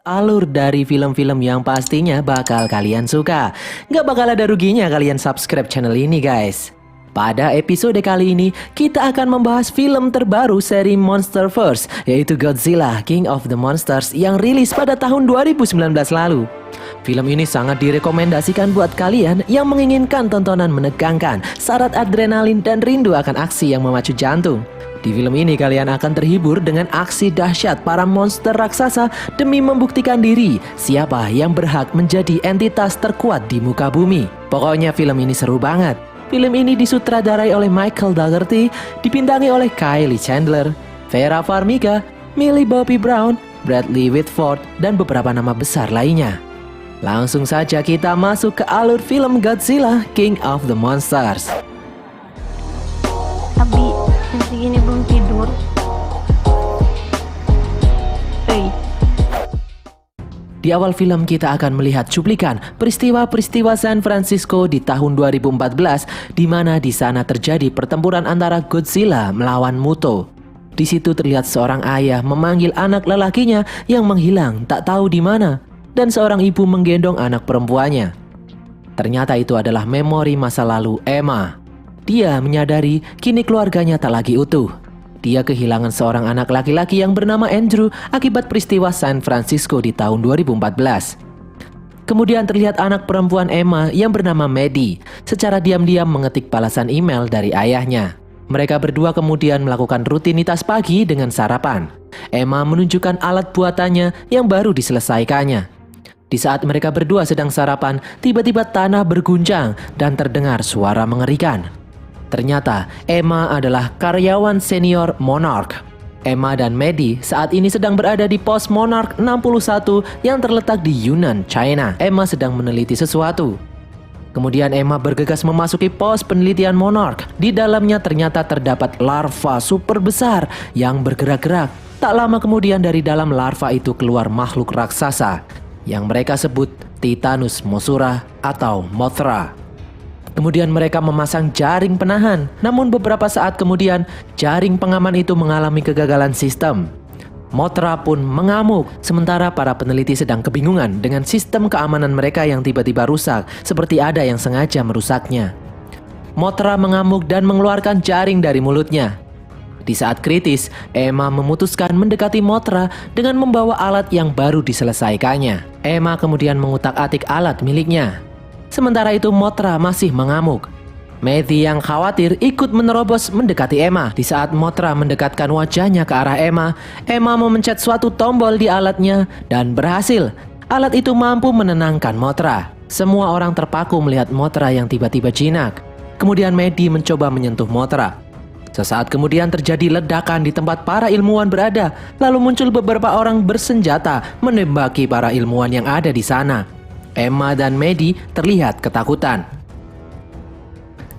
Alur dari film-film yang pastinya bakal kalian suka. Nggak bakal ada ruginya kalian subscribe channel ini guys. Pada episode kali ini, kita akan membahas film terbaru seri Monsterverse, yaitu Godzilla King of the Monsters yang rilis pada tahun 2019 lalu. Film ini sangat direkomendasikan buat kalian yang menginginkan tontonan menegangkan, syarat adrenalin dan rindu akan aksi yang memacu jantung. Di film ini kalian akan terhibur dengan aksi dahsyat para monster raksasa demi membuktikan diri siapa yang berhak menjadi entitas terkuat di muka bumi. Pokoknya film ini seru banget. Film ini disutradarai oleh Michael Dougherty, dibintangi oleh Kylie Chandler, Vera Farmiga, Millie Bobby Brown, Bradley Whitford, dan beberapa nama besar lainnya. Langsung saja kita masuk ke alur film Godzilla King of the Monsters. Abi, jam segini belum tidur. Di awal film kita akan melihat cuplikan peristiwa-peristiwa San Francisco di tahun 2014, di mana di sana terjadi pertempuran antara Godzilla melawan Muto. Di situ terlihat seorang ayah memanggil anak lelakinya yang menghilang tak tahu di mana, dan seorang ibu menggendong anak perempuannya. Ternyata itu adalah memori masa lalu Emma. Dia menyadari kini keluarganya tak lagi utuh. Dia kehilangan seorang anak laki-laki yang bernama Andrew akibat peristiwa San Francisco di tahun 2014. Kemudian terlihat anak perempuan Emma yang bernama Maddie secara diam-diam mengetik balasan email dari ayahnya. Mereka berdua kemudian melakukan rutinitas pagi dengan sarapan. Emma menunjukkan alat buatannya yang baru diselesaikannya. Di saat mereka berdua sedang sarapan, tiba-tiba tanah berguncang dan terdengar suara mengerikan. Ternyata Emma adalah karyawan senior Monarch. Emma dan Maddie saat ini sedang berada di pos Monarch 61 yang terletak di Yunnan, China. Emma sedang meneliti sesuatu. Kemudian Emma bergegas memasuki pos penelitian Monarch. Di dalamnya ternyata terdapat larva super besar yang bergerak-gerak. Tak lama kemudian dari dalam larva itu keluar makhluk raksasa yang mereka sebut Titanus Mothra atau Mothra. Kemudian mereka memasang jaring penahan. Namun beberapa saat kemudian, jaring pengaman itu mengalami kegagalan sistem. Mothra pun mengamuk, sementara para peneliti sedang kebingungan dengan sistem keamanan mereka yang tiba-tiba rusak, seperti ada yang sengaja merusaknya. Mothra mengamuk dan mengeluarkan jaring dari mulutnya. Di saat kritis, Emma memutuskan mendekati Mothra dengan membawa alat yang baru diselesaikannya. Emma kemudian mengutak-atik alat miliknya. Sementara itu Mothra masih mengamuk. Maddie yang khawatir ikut menerobos mendekati Emma. Di saat Mothra mendekatkan wajahnya ke arah Emma, Emma memencet suatu tombol di alatnya dan berhasil. Alat itu mampu menenangkan Mothra. Semua orang terpaku melihat Mothra yang tiba-tiba jinak. Kemudian Maddie mencoba menyentuh Mothra. Sesaat kemudian terjadi ledakan di tempat para ilmuwan berada. Lalu muncul beberapa orang bersenjata menembaki para ilmuwan yang ada di sana. Emma dan Maddie terlihat ketakutan.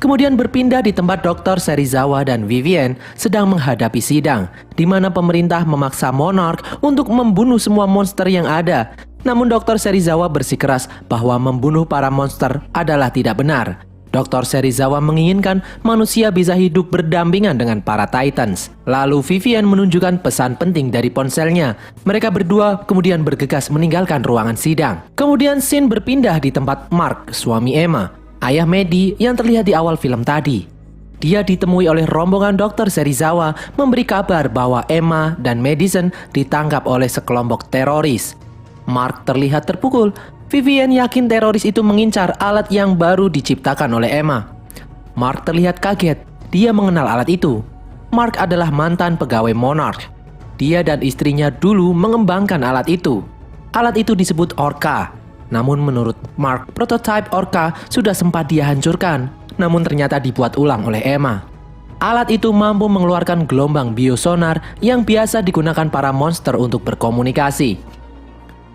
Kemudian berpindah di tempat Dr. Serizawa dan Vivian sedang menghadapi sidang, di mana pemerintah memaksa Monarch untuk membunuh semua monster yang ada. Namun Dr. Serizawa bersikeras bahwa membunuh para monster adalah tidak benar. Dr. Serizawa menginginkan manusia bisa hidup berdampingan dengan para Titans. Lalu Vivian menunjukkan pesan penting dari ponselnya. Mereka berdua kemudian bergegas meninggalkan ruangan sidang. Kemudian scene berpindah di tempat Mark, suami Emma, ayah Maddie yang terlihat di awal film tadi. Dia ditemui oleh rombongan Dr. Serizawa memberi kabar bahwa Emma dan Madison ditangkap oleh sekelompok teroris. Mark terlihat terpukul. Vivian yakin teroris itu mengincar alat yang baru diciptakan oleh Emma. Mark terlihat kaget. Dia mengenal alat itu. Mark adalah mantan pegawai Monarch. Dia dan istrinya dulu mengembangkan alat itu. Alat itu disebut Orca. Namun menurut Mark, prototipe Orca sudah sempat dia hancurkan. Namun ternyata dibuat ulang oleh Emma. Alat itu mampu mengeluarkan gelombang biosonar yang biasa digunakan para monster untuk berkomunikasi.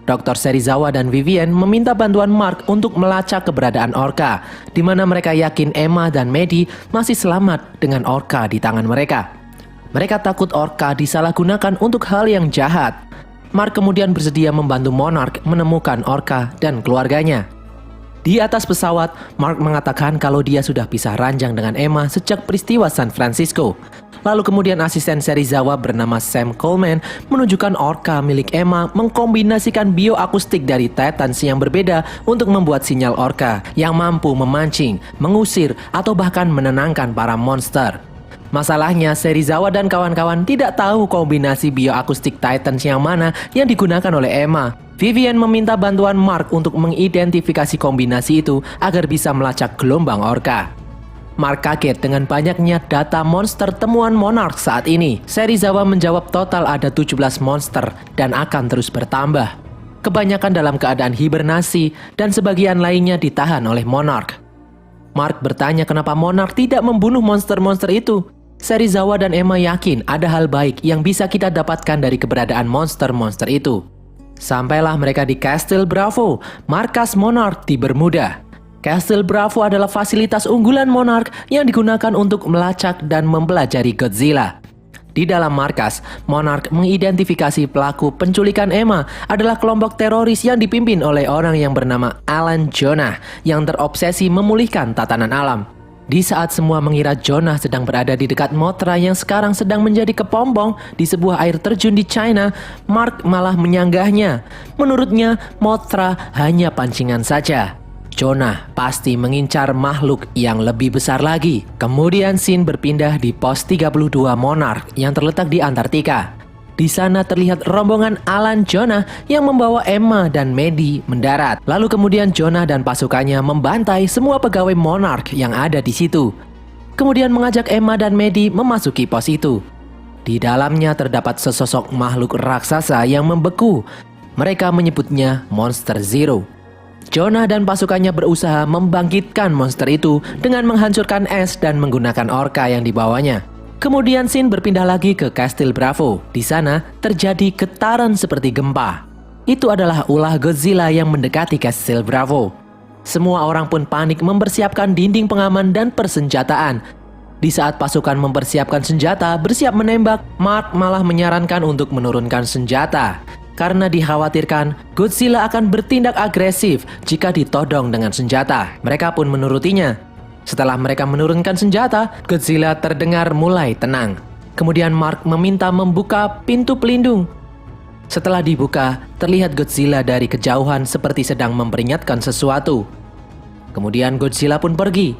Dr. Serizawa dan Vivian meminta bantuan Mark untuk melacak keberadaan Orca, di mana mereka yakin Emma dan Maddie masih selamat dengan Orca di tangan mereka. Mereka takut Orca disalahgunakan untuk hal yang jahat. Mark kemudian bersedia membantu Monarch menemukan Orca dan keluarganya. Di atas pesawat, Mark mengatakan kalau dia sudah pisah ranjang dengan Emma sejak peristiwa San Francisco. Lalu kemudian asisten Serizawa bernama Sam Coleman menunjukkan orka milik Emma mengkombinasikan bioakustik dari Titans yang berbeda untuk membuat sinyal orka yang mampu memancing, mengusir, atau bahkan menenangkan para monster. Masalahnya, Serizawa dan kawan-kawan tidak tahu kombinasi bioakustik Titans yang mana yang digunakan oleh Emma. Vivian meminta bantuan Mark untuk mengidentifikasi kombinasi itu agar bisa melacak gelombang orka. Mark kaget dengan banyaknya data monster temuan Monarch saat ini. Serizawa menjawab total ada 17 monster dan akan terus bertambah. Kebanyakan dalam keadaan hibernasi dan sebagian lainnya ditahan oleh Monarch. Mark bertanya kenapa Monarch tidak membunuh monster-monster itu. Serizawa dan Emma yakin ada hal baik yang bisa kita dapatkan dari keberadaan monster-monster itu. Sampailah mereka di Castle Bravo, markas Monarch di Bermuda. Castle Bravo adalah fasilitas unggulan Monarch yang digunakan untuk melacak dan mempelajari Godzilla. Di dalam markas, Monarch mengidentifikasi pelaku penculikan Emma adalah kelompok teroris yang dipimpin oleh orang yang bernama Alan Jonah yang terobsesi memulihkan tatanan alam. Di saat semua mengira Jonah sedang berada di dekat Mothra yang sekarang sedang menjadi kepompong di sebuah air terjun di China, Mark malah menyanggahnya. Menurutnya, Mothra hanya pancingan saja. Jonah pasti mengincar makhluk yang lebih besar lagi. Kemudian scene berpindah di pos 32 Monarch yang terletak di Antartika. Di sana terlihat rombongan Alan Jonah yang membawa Emma dan Maddie mendarat. Lalu kemudian Jonah dan pasukannya membantai semua pegawai Monarch yang ada di situ. Kemudian mengajak Emma dan Maddie memasuki pos itu. Di dalamnya terdapat sesosok makhluk raksasa yang membeku. Mereka menyebutnya Monster Zero. Jonah dan pasukannya berusaha membangkitkan monster itu dengan menghancurkan es dan menggunakan orka yang dibawanya. Kemudian scene berpindah lagi ke Castle Bravo. Di sana terjadi getaran seperti gempa. Itu adalah ulah Godzilla yang mendekati Castle Bravo. Semua orang pun panik mempersiapkan dinding pengaman dan persenjataan. Di saat pasukan mempersiapkan senjata bersiap menembak, Mark malah menyarankan untuk menurunkan senjata. Karena dikhawatirkan Godzilla akan bertindak agresif jika ditodong dengan senjata. Mereka pun menurutinya. Setelah mereka menurunkan senjata, Godzilla terdengar mulai tenang. Kemudian Mark meminta membuka pintu pelindung. Setelah dibuka, terlihat Godzilla dari kejauhan seperti sedang memperingatkan sesuatu. Kemudian Godzilla pun pergi.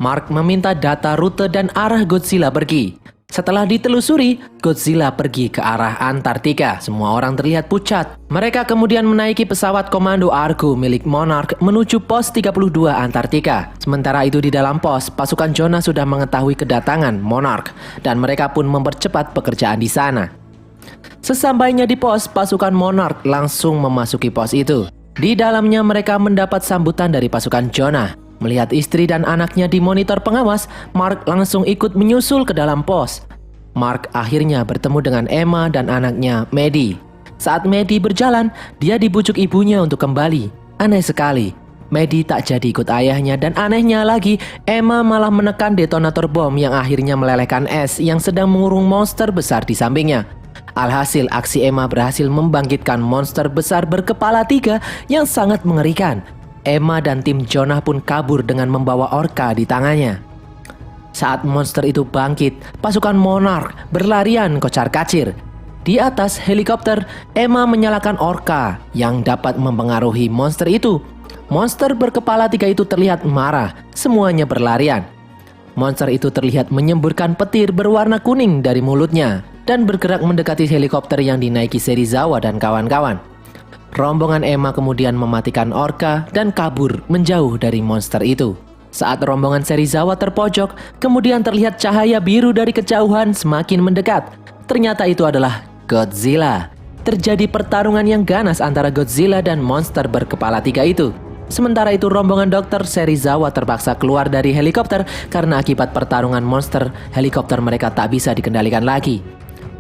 Mark meminta data rute dan arah Godzilla pergi. Setelah ditelusuri, Godzilla pergi ke arah Antartika. Semua orang terlihat pucat. Mereka kemudian menaiki pesawat komando Argo milik Monarch menuju pos 32 Antartika. Sementara itu di dalam pos, pasukan Jonah sudah mengetahui kedatangan Monarch dan mereka pun mempercepat pekerjaan di sana. Sesampainya di pos, pasukan Monarch langsung memasuki pos itu. Di dalamnya mereka mendapat sambutan dari pasukan Jonah. Melihat istri dan anaknya di monitor pengawas, Mark langsung ikut menyusul ke dalam pos. Mark akhirnya bertemu dengan Emma dan anaknya, Maddie. Saat Maddie berjalan, dia dibujuk ibunya untuk kembali. Aneh sekali, Maddie tak jadi ikut ayahnya dan anehnya lagi, Emma malah menekan detonator bom yang akhirnya melelehkan es yang sedang mengurung monster besar di sampingnya. Alhasil aksi Emma berhasil membangkitkan monster besar berkepala 3 yang sangat mengerikan. Emma dan tim Jonah pun kabur dengan membawa orka di tangannya. Saat monster itu bangkit, pasukan Monarch berlarian kocar-kacir. Di atas helikopter, Emma menyalakan orka yang dapat mempengaruhi monster itu. Monster berkepala 3 itu terlihat marah, semuanya berlarian. Monster itu terlihat menyemburkan petir berwarna kuning dari mulutnya dan bergerak mendekati helikopter yang dinaiki Serizawa dan kawan-kawan. Rombongan Emma kemudian mematikan orka dan kabur menjauh dari monster itu. Saat rombongan Serizawa terpojok, kemudian terlihat cahaya biru dari kejauhan semakin mendekat. Ternyata itu adalah Godzilla. Terjadi pertarungan yang ganas antara Godzilla dan monster berkepala 3 itu. Sementara itu rombongan dokter Serizawa terpaksa keluar dari helikopter karena akibat pertarungan monster, helikopter mereka tak bisa dikendalikan lagi.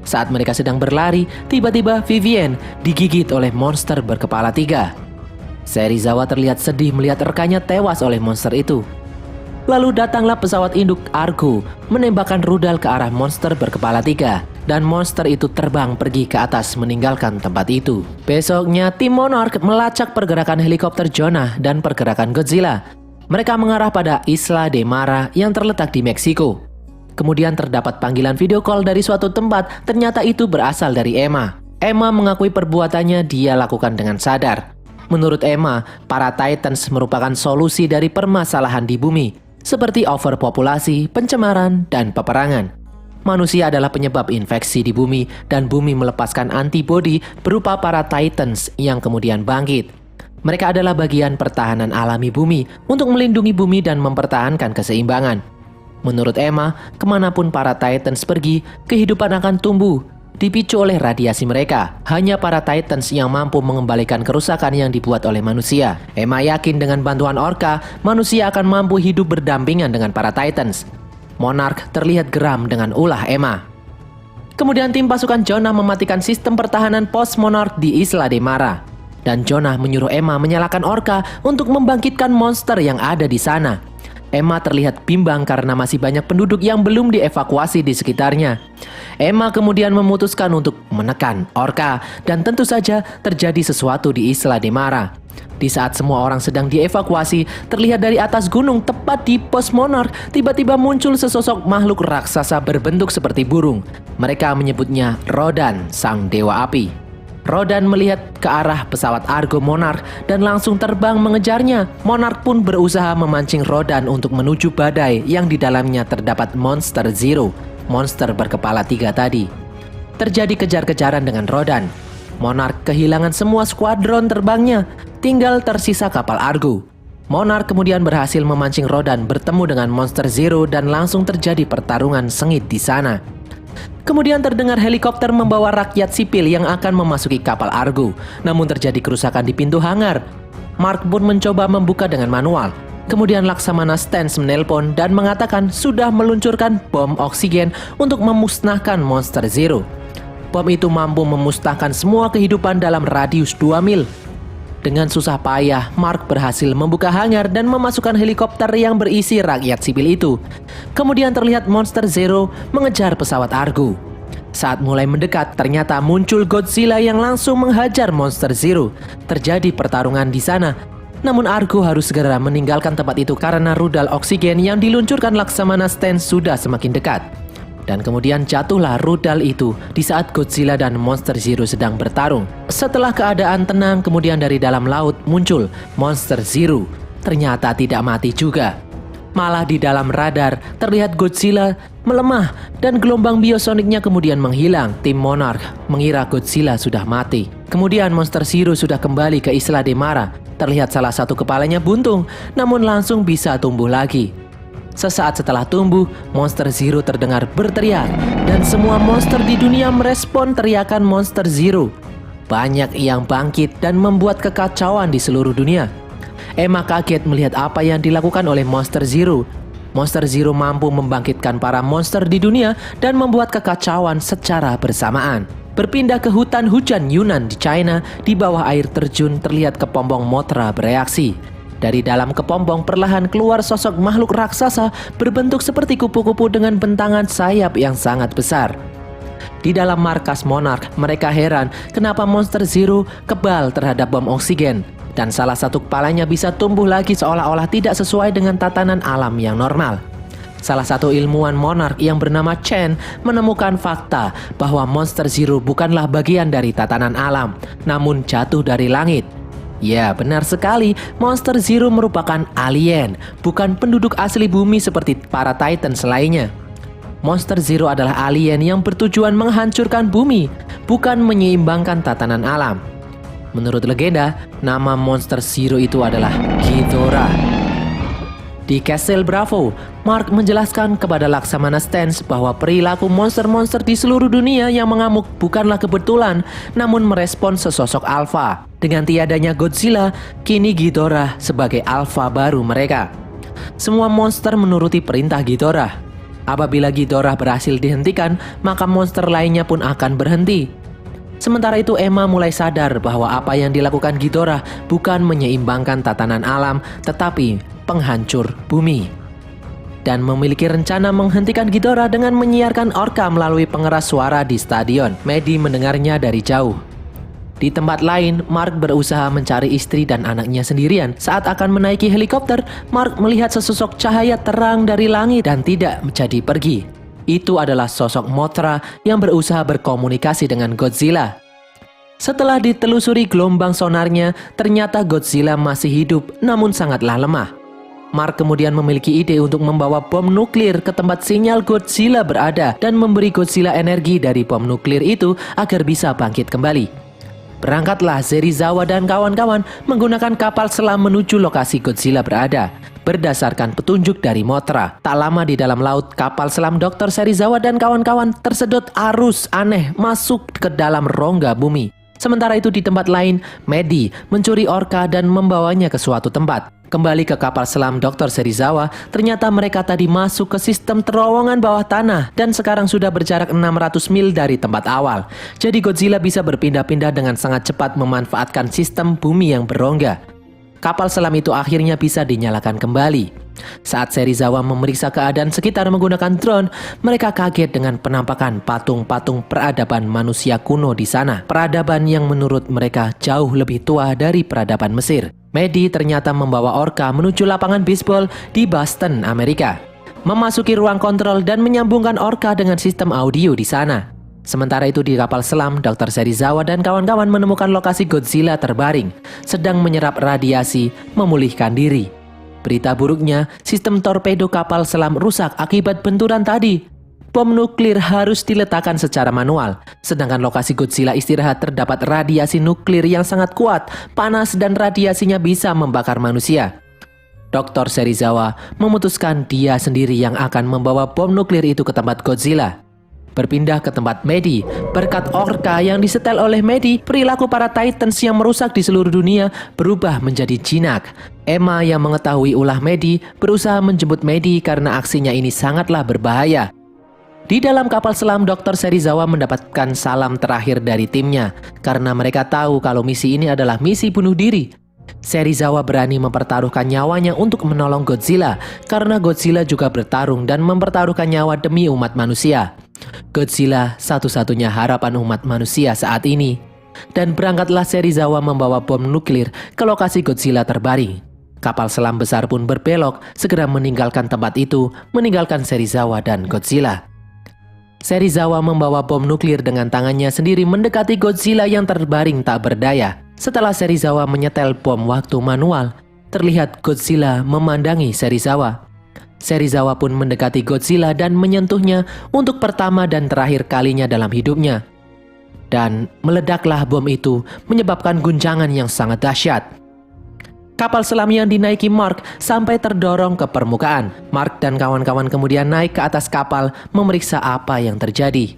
Saat mereka sedang berlari, tiba-tiba Vivian digigit oleh monster berkepala 3. Serizawa terlihat sedih melihat rekannya tewas oleh monster itu. Lalu datanglah pesawat induk Argo menembakkan rudal ke arah monster berkepala 3. dan monster itu terbang pergi ke atas meninggalkan tempat itu. Besoknya tim Monarch melacak pergerakan helikopter Jonah dan pergerakan Godzilla. Mereka mengarah pada Isla de Mara yang terletak di Meksiko. Kemudian terdapat panggilan video call dari suatu tempat, ternyata itu berasal dari Emma. Emma mengakui perbuatannya dia lakukan dengan sadar. Menurut Emma, para Titans merupakan solusi dari permasalahan di bumi, seperti overpopulasi, pencemaran, dan peperangan. Manusia adalah penyebab infeksi di bumi dan bumi melepaskan antibodi berupa para Titans yang kemudian bangkit. Mereka adalah bagian pertahanan alami bumi untuk melindungi bumi dan mempertahankan keseimbangan. Menurut Emma, kemanapun para Titans pergi, kehidupan akan tumbuh, dipicu oleh radiasi mereka. Hanya para Titans yang mampu mengembalikan kerusakan yang dibuat oleh manusia. Emma yakin dengan bantuan Orca, manusia akan mampu hidup berdampingan dengan para Titans. Monarch terlihat geram dengan ulah Emma. Kemudian tim pasukan Jonah mematikan sistem pertahanan pos Monarch di Isla de Mara. Dan Jonah menyuruh Emma menyalakan Orca untuk membangkitkan monster yang ada di sana. Emma terlihat bimbang karena masih banyak penduduk yang belum dievakuasi di sekitarnya. Emma kemudian memutuskan untuk menekan Orca dan tentu saja terjadi sesuatu di Isla de Mara. Di saat semua orang sedang dievakuasi, terlihat dari atas gunung tepat di pos Monarch, tiba-tiba muncul sesosok makhluk raksasa berbentuk seperti burung. Mereka menyebutnya Rodan, sang dewa api. Rodan melihat ke arah pesawat Argo Monarch dan langsung terbang mengejarnya. Monarch pun berusaha memancing Rodan untuk menuju badai yang di dalamnya terdapat Monster Zero, monster berkepala 3 tadi. Terjadi kejar-kejaran dengan Rodan. Monarch kehilangan semua skuadron terbangnya, tinggal tersisa kapal Argo. Monarch kemudian berhasil memancing Rodan bertemu dengan Monster Zero dan langsung terjadi pertarungan sengit di sana. Kemudian terdengar helikopter membawa rakyat sipil yang akan memasuki kapal Argo, namun terjadi kerusakan di pintu hangar. Mark pun mencoba membuka dengan manual. Kemudian Laksamana Stans menelpon dan mengatakan sudah meluncurkan bom oksigen untuk memusnahkan Monster Zero. Bom itu mampu memusnahkan semua kehidupan dalam radius 2 mil. Dengan susah payah, Mark berhasil membuka hangar dan memasukkan helikopter yang berisi rakyat sipil itu. Kemudian terlihat Monster Zero mengejar pesawat Argo. Saat mulai mendekat, ternyata muncul Godzilla yang langsung menghajar Monster Zero. Terjadi pertarungan di sana. Namun Argo harus segera meninggalkan tempat itu karena rudal oksigen yang diluncurkan Laksamana Stans sudah semakin dekat. Dan kemudian jatuhlah rudal itu di saat Godzilla dan Monster Zero sedang bertarung. Setelah keadaan tenang, kemudian dari dalam laut muncul Monster Zero. Ternyata tidak mati juga. Malah di dalam radar terlihat Godzilla melemah dan gelombang biosoniknya kemudian menghilang. Tim Monarch mengira Godzilla sudah mati. Kemudian Monster Zero sudah kembali ke Isla de Mara. Terlihat salah satu kepalanya buntung, namun langsung bisa tumbuh lagi. Sesaat setelah tumbuh, Monster Zero terdengar berteriak dan semua monster di dunia merespon teriakan Monster Zero. Banyak yang bangkit dan membuat kekacauan di seluruh dunia. Emma kaget melihat apa yang dilakukan oleh Monster Zero. Monster Zero mampu membangkitkan para monster di dunia dan membuat kekacauan secara bersamaan. Berpindah ke hutan hujan Yunnan di China, di bawah air terjun terlihat kepompong Mothra bereaksi. Dari dalam kepompong perlahan keluar sosok makhluk raksasa berbentuk seperti kupu-kupu dengan bentangan sayap yang sangat besar. Di dalam markas Monarch, mereka heran kenapa Monster Zero kebal terhadap bom oksigen. Dan salah satu kepalanya bisa tumbuh lagi seolah-olah tidak sesuai dengan tatanan alam yang normal. Salah satu ilmuwan Monarch yang bernama Chen menemukan fakta bahwa Monster Zero bukanlah bagian dari tatanan alam, namun jatuh dari langit. Ya, benar sekali, Monster Zero merupakan alien, bukan penduduk asli bumi seperti para Titans lainnya. Monster Zero adalah alien yang bertujuan menghancurkan bumi, bukan menyeimbangkan tatanan alam. Menurut legenda, nama Monster Zero itu adalah Ghidorah. Di Castle Bravo, Mark menjelaskan kepada Laksamana Stans bahwa perilaku monster-monster di seluruh dunia yang mengamuk bukanlah kebetulan, namun merespon sesosok alfa. Dengan tiadanya Godzilla, kini Ghidorah sebagai alfa baru mereka. Semua monster menuruti perintah Ghidorah. Apabila Ghidorah berhasil dihentikan, maka monster lainnya pun akan berhenti. Sementara itu Emma mulai sadar bahwa apa yang dilakukan Ghidorah bukan menyeimbangkan tatanan alam, tetapi penghancur bumi. dan memiliki rencana menghentikan Ghidorah dengan menyiarkan orka melalui pengeras suara di stadion. Maddie mendengarnya dari jauh. Di tempat lain, Mark berusaha mencari istri dan anaknya sendirian. Saat akan menaiki helikopter, Mark melihat sesosok cahaya terang dari langit dan tidak jadi pergi. Itu adalah sosok Mothra yang berusaha berkomunikasi dengan Godzilla. Setelah ditelusuri gelombang sonarnya, ternyata Godzilla masih hidup namun sangatlah lemah. Mark kemudian memiliki ide untuk membawa bom nuklir ke tempat sinyal Godzilla berada dan memberi Godzilla energi dari bom nuklir itu agar bisa bangkit kembali. Berangkatlah Serizawa dan kawan-kawan menggunakan kapal selam menuju lokasi Godzilla berada. Berdasarkan petunjuk dari Mothra, tak lama di dalam laut, kapal selam Dr. Serizawa dan kawan-kawan tersedot arus aneh masuk ke dalam rongga bumi. Sementara itu di tempat lain, Maddie mencuri orka dan membawanya ke suatu tempat. Kembali ke kapal selam Dr. Serizawa, ternyata mereka tadi masuk ke sistem terowongan bawah tanah dan sekarang sudah berjarak 600 mil dari tempat awal. Jadi Godzilla bisa berpindah-pindah dengan sangat cepat memanfaatkan sistem bumi yang berongga. Kapal selam itu akhirnya bisa dinyalakan kembali. Saat Serizawa memeriksa keadaan sekitar menggunakan drone, mereka kaget dengan penampakan patung-patung peradaban manusia kuno di sana. Peradaban yang menurut mereka jauh lebih tua dari peradaban Mesir. Maddie ternyata membawa orka menuju lapangan bisbol di Boston, Amerika. Memasuki ruang kontrol dan menyambungkan orka dengan sistem audio di sana. Sementara itu di kapal selam, Dr. Serizawa dan kawan-kawan menemukan lokasi Godzilla terbaring, sedang menyerap radiasi, memulihkan diri. Berita buruknya, sistem torpedo kapal selam rusak akibat benturan tadi. Bom nuklir harus diletakkan secara manual, sedangkan lokasi Godzilla istirahat terdapat radiasi nuklir yang sangat kuat, panas dan radiasinya bisa membakar manusia. Dr. Serizawa memutuskan dia sendiri yang akan membawa bom nuklir itu ke tempat Godzilla. Berpindah ke tempat Maddie, berkat orka yang disetel oleh Maddie, perilaku para Titans yang merusak di seluruh dunia berubah menjadi jinak. Emma yang mengetahui ulah Maddie berusaha menjemput Maddie karena aksinya ini sangatlah berbahaya. Di dalam kapal selam, Dr. Serizawa mendapatkan salam terakhir dari timnya karena mereka tahu kalau misi ini adalah misi bunuh diri. Serizawa berani mempertaruhkan nyawanya untuk menolong Godzilla karena Godzilla juga bertarung dan mempertaruhkan nyawa demi umat manusia. Godzilla satu-satunya harapan umat manusia saat ini. Dan berangkatlah Serizawa membawa bom nuklir ke lokasi Godzilla terbaring. Kapal selam besar pun berbelok, segera meninggalkan tempat itu, meninggalkan Serizawa dan Godzilla. Serizawa membawa bom nuklir dengan tangannya sendiri mendekati Godzilla yang terbaring tak berdaya. Setelah Serizawa menyetel bom waktu manual, terlihat Godzilla memandangi Serizawa. Serizawa pun mendekati Godzilla dan menyentuhnya untuk pertama dan terakhir kalinya dalam hidupnya. Dan meledaklah bom itu menyebabkan guncangan yang sangat dahsyat. Kapal selam yang dinaiki Mark sampai terdorong ke permukaan. Mark dan kawan-kawan kemudian naik ke atas kapal memeriksa apa yang terjadi.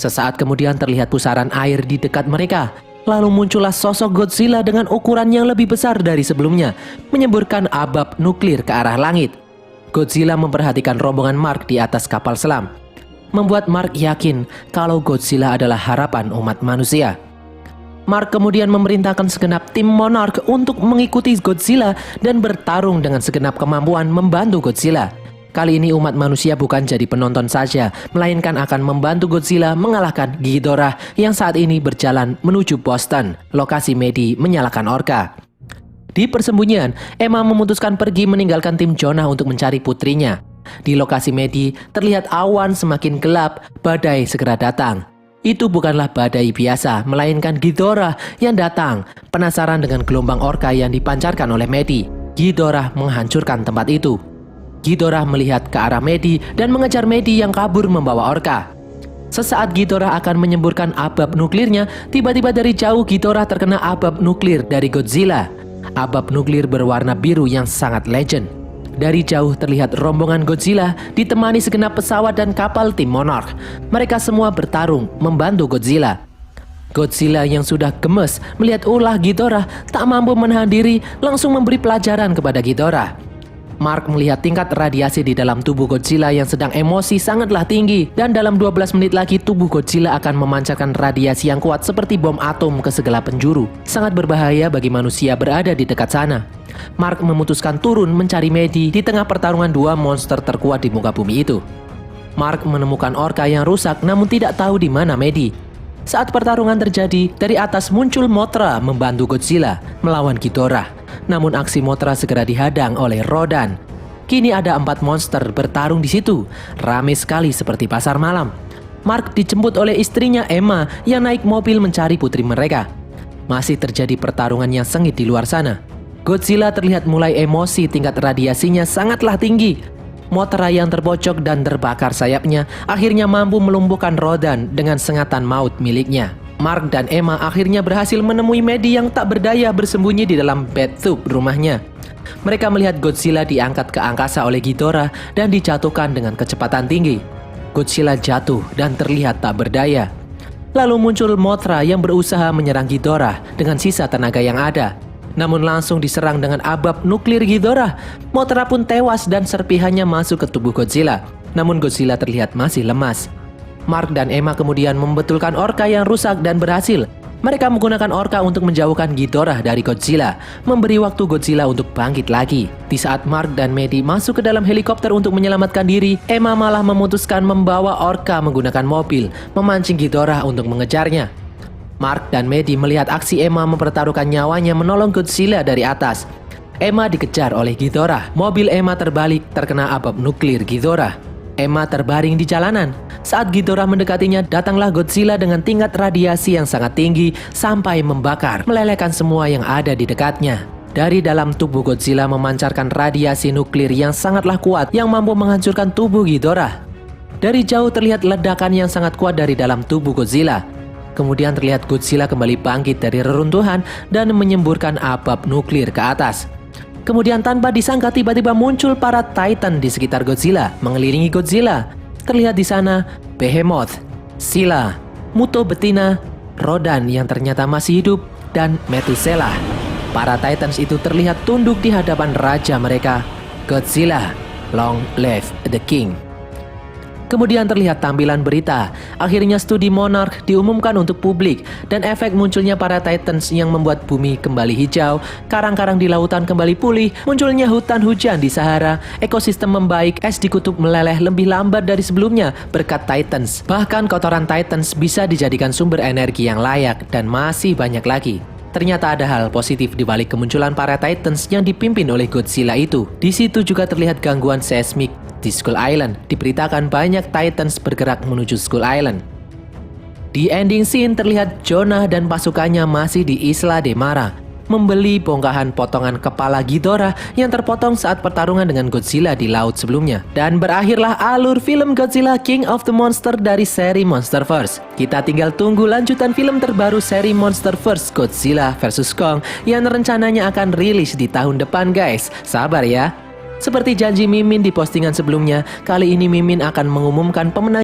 Sesaat kemudian terlihat pusaran air di dekat mereka. Lalu muncullah sosok Godzilla dengan ukuran yang lebih besar dari sebelumnya, menyemburkan abab nuklir ke arah langit. Godzilla memperhatikan rombongan Mark di atas kapal selam, membuat Mark yakin kalau Godzilla adalah harapan umat manusia. Mark kemudian memerintahkan segenap tim Monarch untuk mengikuti Godzilla dan bertarung dengan segenap kemampuan membantu Godzilla. Kali ini umat manusia bukan jadi penonton saja, melainkan akan membantu Godzilla mengalahkan Ghidorah yang saat ini berjalan menuju Boston, lokasi Maddie menyalakan orka. Di persembunyian, Emma memutuskan pergi meninggalkan tim Jonah untuk mencari putrinya. Di lokasi Maddie, terlihat awan semakin gelap, badai segera datang. Itu bukanlah badai biasa, melainkan Ghidorah yang datang. Penasaran dengan gelombang orka yang dipancarkan oleh Maddie, Ghidorah menghancurkan tempat itu. Ghidorah melihat ke arah Maddie dan mengejar Maddie yang kabur membawa orka. Sesaat Ghidorah akan menyemburkan abab nuklirnya, tiba-tiba dari jauh Ghidorah terkena abab nuklir dari Godzilla. Abab nuklir berwarna biru yang sangat legend. Dari jauh terlihat rombongan Godzilla ditemani segenap pesawat dan kapal tim Monarch. Mereka semua bertarung membantu Godzilla. Godzilla yang sudah gemes melihat ulah Ghidorah tak mampu menahan diri langsung memberi pelajaran kepada Ghidorah. Mark melihat tingkat radiasi di dalam tubuh Godzilla yang sedang emosi sangatlah tinggi, dan dalam 12 menit lagi tubuh Godzilla akan memancarkan radiasi yang kuat seperti bom atom ke segala penjuru. Sangat berbahaya bagi manusia berada di dekat sana. Mark memutuskan turun mencari Maddie di tengah pertarungan dua monster terkuat di muka bumi itu. Mark menemukan orka yang rusak namun tidak tahu di mana Maddie. Saat pertarungan terjadi, dari atas muncul Mothra membantu Godzilla melawan Ghidorah. Namun aksi Mothra segera dihadang oleh Rodan. Kini ada 4 monster bertarung di situ. Ramai sekali seperti pasar malam. Mark dijemput oleh istrinya Emma yang naik mobil mencari putri mereka. Masih terjadi pertarungan yang sengit di luar sana. Godzilla terlihat mulai emosi, tingkat radiasinya sangatlah tinggi. Mothra yang terbocok dan terbakar sayapnya akhirnya mampu melumpuhkan Rodan dengan sengatan maut miliknya. Mark dan Emma akhirnya berhasil menemui Maddie yang tak berdaya bersembunyi di dalam bathtub rumahnya. Mereka melihat Godzilla diangkat ke angkasa oleh Ghidorah dan dijatuhkan dengan kecepatan tinggi. Godzilla jatuh dan terlihat tak berdaya. Lalu muncul Mothra yang berusaha menyerang Ghidorah dengan sisa tenaga yang ada. Namun langsung diserang dengan abab nuklir Ghidorah. Mothra pun tewas dan serpihannya masuk ke tubuh Godzilla. Namun Godzilla terlihat masih lemas. Mark dan Emma kemudian membetulkan orka yang rusak dan berhasil. Mereka menggunakan orka untuk menjauhkan Ghidorah dari Godzilla, memberi waktu Godzilla untuk bangkit lagi. Di saat Mark dan Maddie masuk ke dalam helikopter untuk menyelamatkan diri, Emma malah memutuskan membawa orka menggunakan mobil, memancing Ghidorah untuk mengejarnya. Mark dan Maddie melihat aksi Emma mempertaruhkan nyawanya menolong Godzilla dari atas. Emma dikejar oleh Ghidorah. Mobil Emma terbalik terkena abab nuklir Ghidorah. Emma terbaring di jalanan. Saat Ghidorah mendekatinya, datanglah Godzilla dengan tingkat radiasi yang sangat tinggi sampai membakar, melelehkan semua yang ada di dekatnya. Dari dalam tubuh Godzilla memancarkan radiasi nuklir yang sangatlah kuat yang mampu menghancurkan tubuh Ghidorah. Dari jauh terlihat ledakan yang sangat kuat dari dalam tubuh Godzilla. Kemudian terlihat Godzilla kembali bangkit dari reruntuhan dan menyemburkan abab nuklir ke atas. Kemudian tanpa disangka tiba-tiba muncul para Titan di sekitar Godzilla, mengelilingi Godzilla. Terlihat di sana Behemoth, Scylla, Muto betina, Rodan yang ternyata masih hidup, dan Methuselah. Para Titans itu terlihat tunduk di hadapan raja mereka, Godzilla. Long live the king. Kemudian terlihat tampilan berita. Akhirnya studi Monarch diumumkan untuk publik dan efek munculnya para Titans yang membuat bumi kembali hijau, karang-karang di lautan kembali pulih, munculnya hutan hujan di Sahara, ekosistem membaik, es di kutub meleleh lebih lambat dari sebelumnya berkat Titans. Bahkan kotoran Titans bisa dijadikan sumber energi yang layak dan masih banyak lagi. Ternyata ada hal positif di balik kemunculan para Titans yang dipimpin oleh Godzilla itu. Di situ juga terlihat gangguan seismik di Skull Island. Diberitakan banyak Titans bergerak menuju Skull Island. Di ending scene terlihat Jonah dan pasukannya masih di Isla de Mara, membeli bongkahan potongan kepala Ghidorah yang terpotong saat pertarungan dengan Godzilla di laut sebelumnya. Dan berakhirlah alur film Godzilla King of the Monster dari seri Monsterverse. Kita tinggal tunggu lanjutan film terbaru seri Monsterverse, Godzilla vs Kong, yang rencananya akan rilis di tahun depan guys. Sabar ya. Seperti janji Mimin di postingan sebelumnya, kali ini Mimin akan mengumumkan pemenang